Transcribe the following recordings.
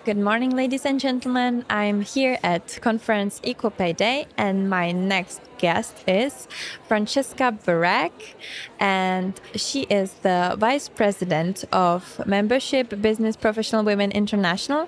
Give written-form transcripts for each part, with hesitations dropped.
Good morning, ladies and gentlemen. I'm here at Conference Equal Pay Day, and my next guest is Francesca Burack, and she is the Vice President of Membership Business Professional Women International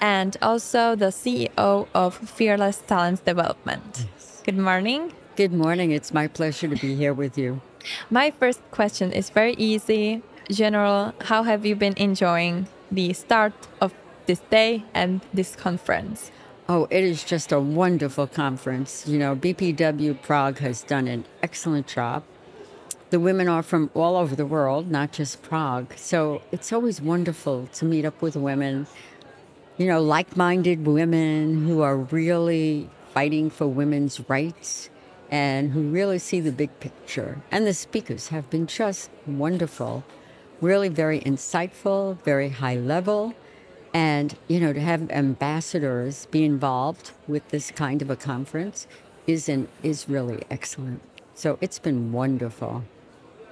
and also the CEO of Fearless Talents Development. Yes. Good morning. Good morning. It's my pleasure to be here with you. My first question is very easy. General, how have you been enjoying the start of this day and this conference? Oh, it is just a wonderful conference. You know, BPW Prague has done an excellent job. The women are from all over the world, not just Prague. So it's always wonderful to meet up with women, you know, like-minded women who are really fighting for women's rights and who really see the big picture. And the speakers have been just wonderful, really very insightful, very high level. And, you know, to have ambassadors be involved with this kind of a conference is really excellent. So it's been wonderful.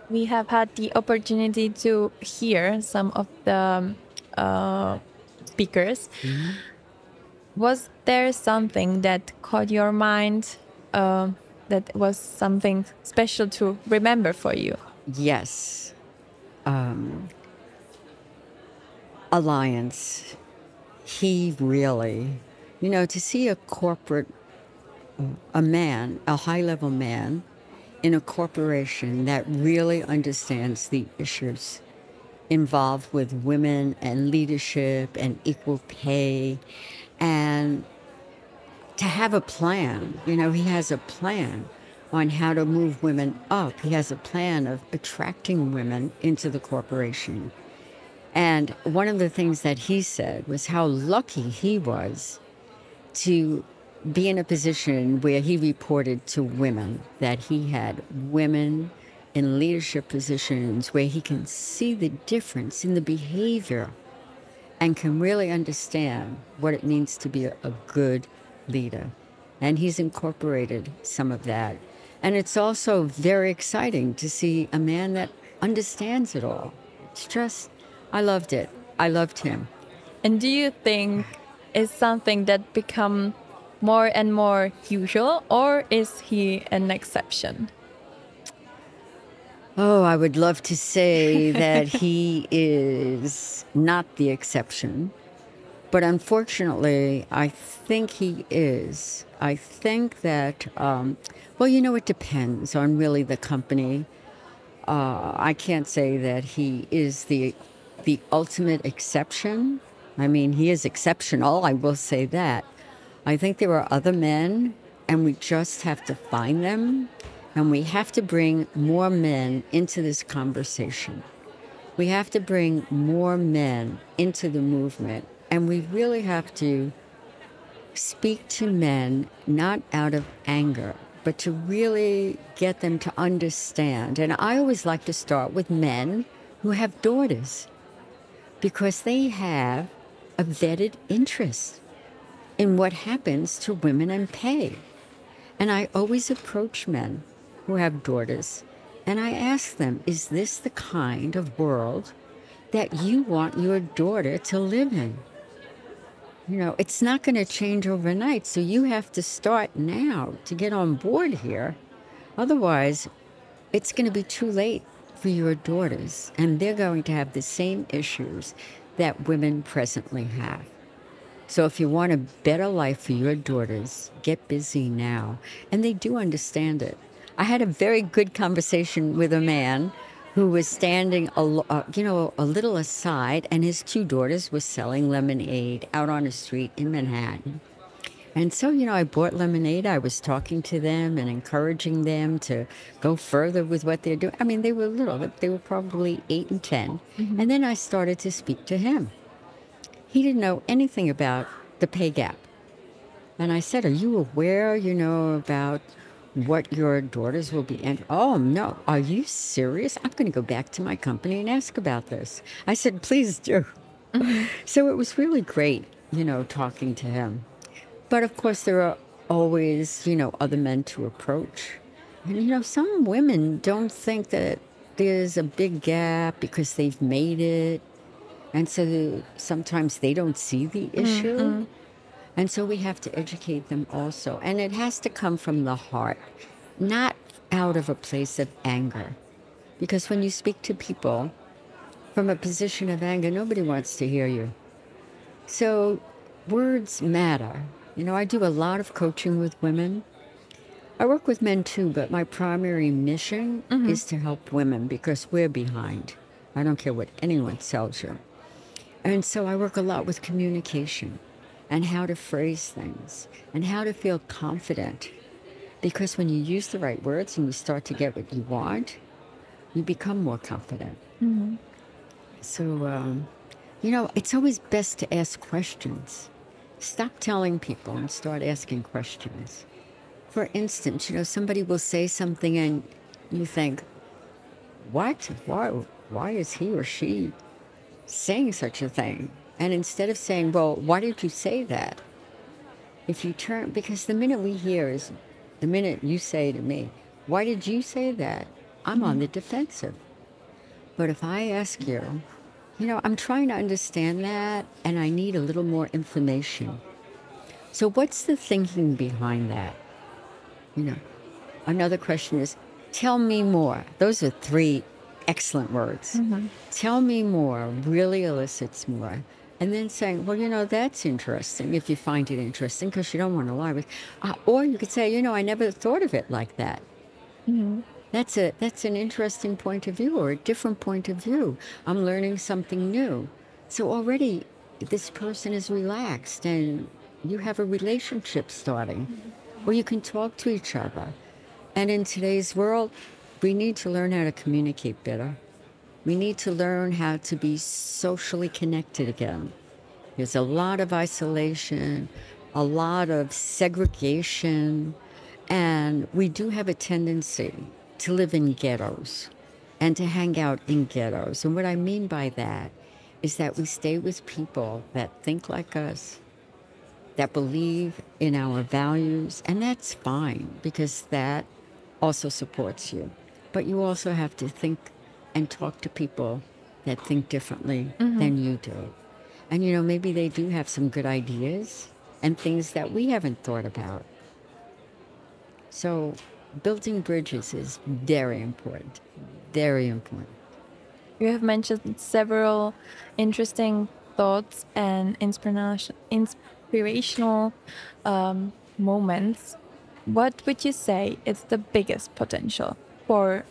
We have had the opportunity to hear some of the speakers. Mm-hmm. Was there something that caught your mind that was something special to remember for you? Yes. Alliance. He really, you know, to see a corporate, a man, a high-level man in a corporation that really understands the issues involved with women and leadership and equal pay, and to have a plan. You know, he has a plan on how to move women up. He has a plan of attracting women into the corporation. And one of the things that he said was how lucky he was to be in a position where he reported to women, that he had women in leadership positions where he can see the difference in the behavior and can really understand what it means to be a good leader. And he's incorporated some of that. And it's also very exciting to see a man that understands it all. It's just, I loved it. I loved him. And do you think it's something that become more and more usual, or is he an exception? Oh, I would love to say that he is not the exception. But unfortunately, I think he is. I think that, well, you know, it depends on really the company. I can't say that he is the ultimate exception. I mean, he is exceptional, I will say that. I think there are other men, and we just have to find them, and we have to bring more men into this conversation. We have to bring more men into the movement, and we really have to speak to men not out of anger, but to really get them to understand. And I always like to start with men who have daughters, because they have a vetted interest in what happens to women and pay. And I always approach men who have daughters, and I ask them, is this the kind of world that you want your daughter to live in? You know, it's not going to change overnight, so you have to start now to get on board here. Otherwise, it's going to be too late for your daughters, and they're going to have the same issues that women presently have. So if you want a better life for your daughters, get busy now. And they do understand it. I had a very good conversation with a man who was standing, a little aside, and his two daughters were selling lemonade out on a street in Manhattan. And so, you know, I bought lemonade. I was talking to them and encouraging them to go further with what they're doing. I mean, they were little. They were probably 8 and 10. Mm-hmm. And then I started to speak to him. He didn't know anything about the pay gap. And I said, are you aware, you know, about what your daughters will be? And, oh, no. Are you serious? I'm going to go back to my company and ask about this. I said, please do. Mm-hmm. So it was really great, you know, talking to him. But of course, there are always, you know, other men to approach. And, you know, some women don't think that there's a big gap because they've made it. And so sometimes they don't see the issue. And so we have to educate them also. And it has to come from the heart, not out of a place of anger. Because when you speak to people from a position of anger, nobody wants to hear you. So words matter. I do a lot of coaching with women. I work with men too, but my primary mission is to help women because we're behind. I don't care what anyone tells you. And so I work a lot with communication and how to phrase things and how to feel confident. Because when you use the right words and you start to get what you want, you become more confident. So, it's always best to ask questions. Stop telling people and start asking questions. For instance, somebody will say something and you think, what? Why is he or she saying such a thing? And instead of saying, well, why did you say that? If you turn, because the minute we hear is the minute you say to me, why did you say that? I'm on the defensive. But if I ask you, I'm trying to understand that and I need a little more information. So what's the thinking behind that? Another question is, tell me more. Those are 3 excellent words. Tell me more really elicits more. And then saying, well, that's interesting if you find it interesting because you don't want to lie. With, or you could say, I never thought of it like that. That's an interesting point of view or a different point of view. I'm learning something new. So already this person is relaxed and you have a relationship starting where you can talk to each other. And in today's world, we need to learn how to communicate better. We need to learn how to be socially connected again. There's a lot of isolation, a lot of segregation, and we do have a tendency to live in ghettos and to hang out in ghettos. And what I mean by that is that we stay with people that think like us, that believe in our values, and that's fine because that also supports you. But you also have to think and talk to people that think differently than you do. And, maybe they do have some good ideas and things that we haven't thought about. So building bridges is very important, very important. You have mentioned several interesting thoughts and inspirational moments. What would you say is the biggest potential for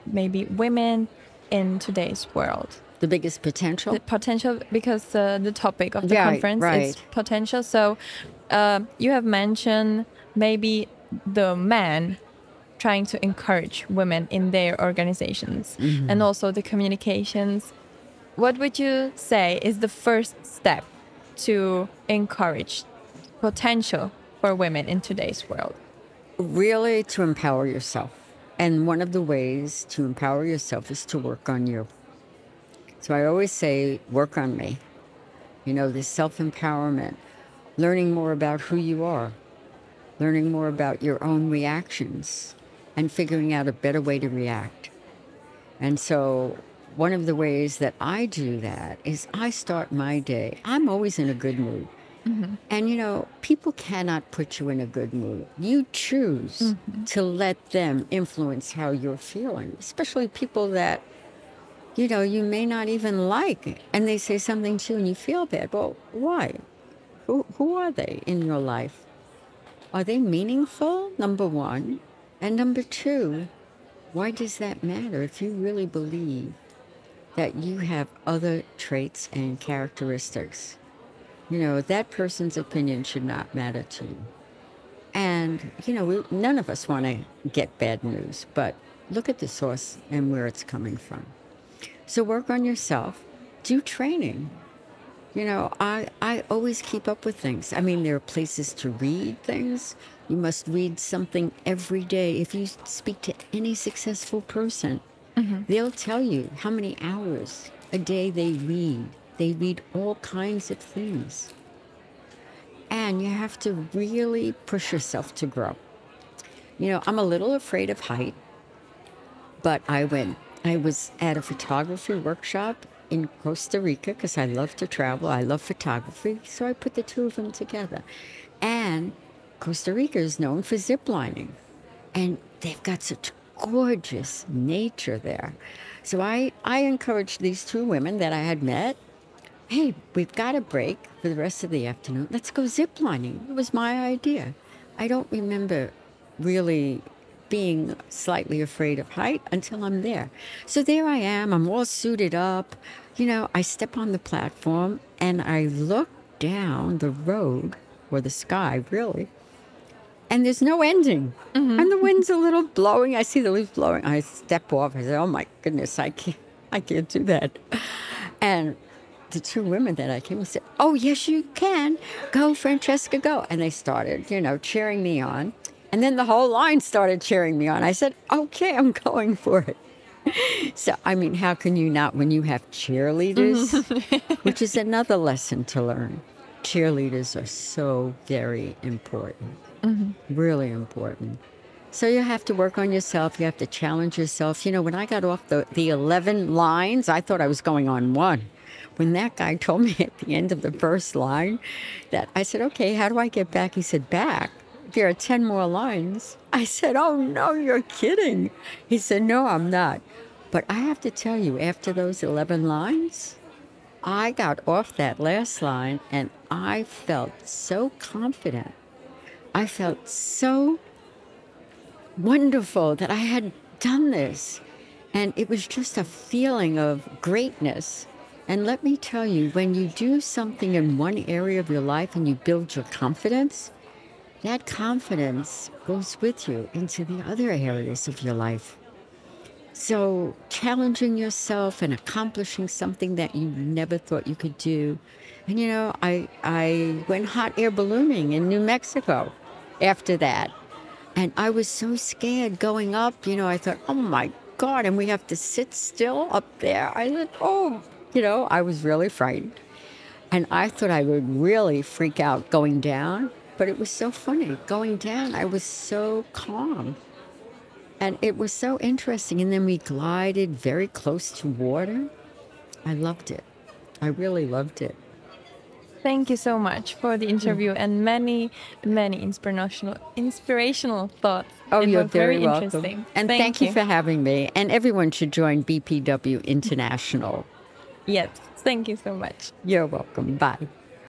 maybe women in today's world? The biggest potential? The potential, because the topic of the conference is potential. So you have mentioned maybe the men trying to encourage women in their organizations and also the communications. What would you say is the first step to encourage potential for women in today's world? Really to empower yourself. And one of the ways to empower yourself is to work on you. So I always say, work on me. This self-empowerment, learning more about who you are, learning more about your own reactions, and figuring out a better way to react. And so one of the ways that I do that is I start my day. I'm always in a good mood. And, people cannot put you in a good mood. You choose to let them influence how you're feeling, especially people that, you may not even like. And they say something to you and you feel bad. Well, why? Who are they in your life? Are they meaningful, number one? And number two, why does that matter if you really believe that you have other traits and characteristics? That person's opinion should not matter to you. And, none of us want to get bad news, but look at the source and where it's coming from. So work on yourself, do training. I always keep up with things. I mean, there are places to read things. You must read something every day. If you speak to any successful person, they'll tell you how many hours a day they read. They read all kinds of things. And you have to really push yourself to grow. I'm a little afraid of height, but I was at a photography workshop in Costa Rica because I love to travel. I love photography. So I put the two of them together. And Costa Rica is known for zip lining. And they've got such gorgeous nature there. So I encouraged these two women that I had met. Hey, we've got a break for the rest of the afternoon. Let's go zip lining. It was my idea. I don't remember really being slightly afraid of height until I'm there. So there I am. I'm all suited up. You know, I step on the platform and I look down the road, or the sky, really, and there's no ending. And the wind's a little blowing. I see the leaves blowing. I step off. I say, oh, my goodness, I can't do that. And the two women that I came with said, oh, yes, you can. Go, Francesca, go. And they started, you know, cheering me on. And then the whole line started cheering me on. I said, okay, I'm going for it. So, I mean, how can you not when you have cheerleaders? Which is another lesson to learn. Cheerleaders are so very important. Really important. So you have to work on yourself. You have to challenge yourself. You know, when I got off the 11 lines, I thought I was going on one. When that guy told me at the end of the first line that, I said, okay, how do I get back? He said, back? There are 10 more lines. I said, oh, no, you're kidding. He said, no, I'm not. But I have to tell you, after those 11 lines, I got off that last line and I felt so confident. I felt so wonderful that I had done this. And it was just a feeling of greatness. And let me tell you, when you do something in one area of your life and you build your confidence, that confidence goes with you into the other areas of your life. So challenging yourself and accomplishing something that you never thought you could do. And, you know, I went hot air ballooning in New Mexico after that. And I was so scared going up. You know, I thought, oh, my God, and we have to sit still up there. I said, oh, you know, I was really frightened. And I thought I would really freak out going down. But it was so funny. Going down, I was so calm. And it was so interesting. And then we glided very close to water. I loved it. I really loved it. Thank you so much for the interview and many, many inspirational thoughts. Oh, it you're was very welcome. Interesting. And thank you for having me. And everyone should join BPW International. Yes, thank you so much. You're welcome. Bye.